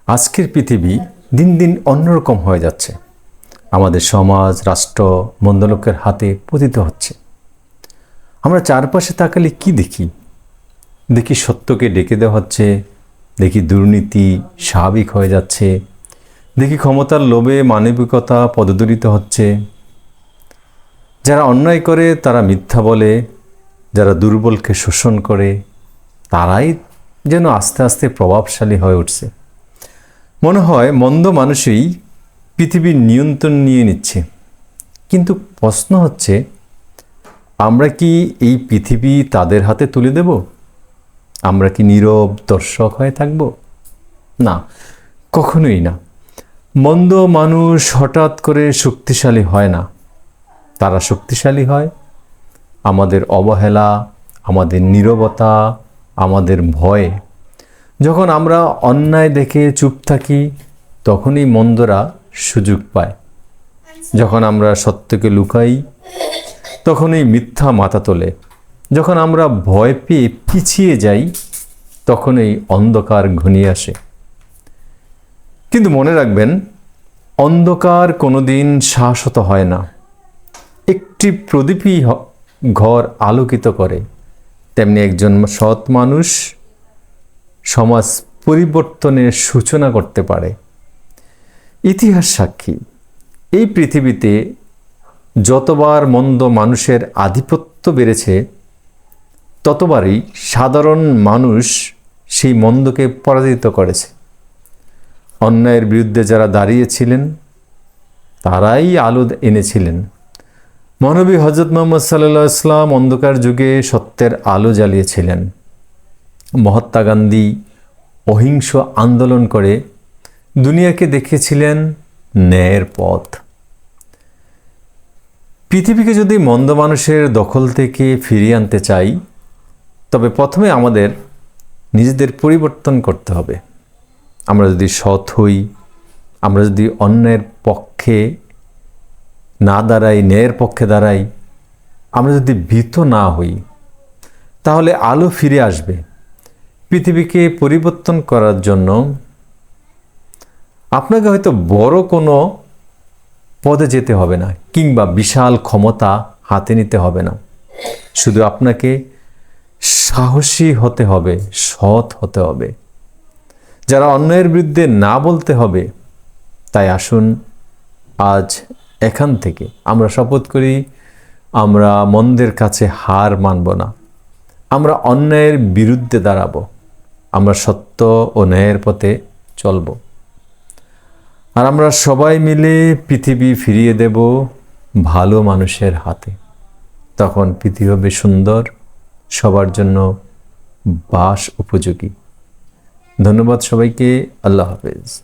আজকের পৃথিবী দিন দিন অন্যরকম হয়ে যাচ্ছে। আমাদের সমাজ, রাষ্ট্র মন্দ লোকের হাতে পতিত হচ্ছে। আমরা চারপাশে তাকালে কি দেখি? দেখি সত্যকে ডেকে দেওয়া হচ্ছে, দেখি দুর্নীতি স্বাভাবিক হয়ে যাচ্ছে, দেখি ক্ষমতার লোভে মানবিকতা পদদলিত হচ্ছে। যারা অন্যায় করে তারা মিথ্যা বলে, যারা দুর্বলকে শোষণ করে তারাই যেন আস্তে আস্তে প্রভাবশালী হয়ে উঠছে। মনে হয় মন্দ মানুষই পৃথিবীর নিয়ন্ত্রণ নিয়ে নিচ্ছে। কিন্তু প্রশ্ন হচ্ছে, আমরা কি এই পৃথিবী তাদের হাতে তুলে দেব? আমরা কি নীরব দর্শক হয়ে থাকব? না, কখনোই না। মন্দ মানুষ হঠাৎ করে শক্তিশালী হয় না। তারা শক্তিশালী হয় আমাদের অবহেলা, আমাদের নীরবতা, আমাদের ভয়ে। যখন আমরা অন্যায় দেখে চুপ থাকি, তখনই মন্দরা সুযোগ পায়। যখন আমরা সত্যকে লুকাই, তখনই মিথ্যা মাথা তোলে। যখন আমরা ভয় পেয়ে পিছিয়ে যাই, তখনই অন্ধকার ঘনিয়ে আসে। কিন্তু মনে রাখবেন, অন্ধকার কোনোদিন শাশ্বত হয় না। একটি প্রদীপই ঘর আলোকিত করে, তেমনি একজন সৎ মানুষ সমাজ পরিবর্তনের সূচনা করতে পারে। ইতিহাস সাক্ষী, এই পৃথিবীতে যতবার মন্দ মানুষের আধিপত্য বেড়েছে, ততবারই সাধারণ মানুষ সেই মন্দকে পরাজিত করেছে। অন্যায়ের বিরুদ্ধে যারা দাঁড়িয়েছিলেন, তারাই আলো এনেছিলেন। মহানবী হযরত মুহাম্মদ সাল্লাল্লাহু আলাইহি ওয়াসাল্লাম অন্ধকার যুগে সত্যের আলো জ্বালিয়েছিলেন। মহাত্মা গান্ধী অহিংস আন্দোলন করে দুনিয়াকে দেখিয়েছিলেন ন্যায়ের পথ। পৃথিবীকে যদি মন্দ মানুষের দখল থেকে ফিরিয়ে আনতে চাই, তবে প্রথমে আমাদের নিজেদের পরিবর্তন করতে হবে। আমরা যদি সৎ হই, আমরা যদি অন্যের পক্ষে না দাঁড়াই, ন্যায়ের পক্ষে দাঁড়াই, আমরা যদি ভীত না হই, তাহলে আলো ফিরে আসবে। পৃথিবীকে পরিবর্তন করার জন্য আপনাকে হয়তো বড় কোনো পদে যেতে হবে না, কিংবা বিশাল ক্ষমতা হাতে নিতে হবে না। শুধু আপনাকে সাহসী হতে হবে, সৎ হতে হবে। যারা অন্যায়ের বিরুদ্ধে না বলতে হবে। তাই আসুন আজ এখান থেকে আমরা শপথ করি, আমরা মন্দের কাছে হার মানব না। আমরা অন্যায়ের বিরুদ্ধে দাঁড়াবো। আমরা সত্য ও ন্যায়ের পথে চলব। আর আমরা সবাই মিলে পৃথিবী ফিরিয়ে দেব ভালো মানুষের হাতে। তখন পৃথিবী হবে সুন্দর, সবার জন্য বাস উপযোগী। ধন্যবাদ সবাইকে। আল্লাহ হাফেজ।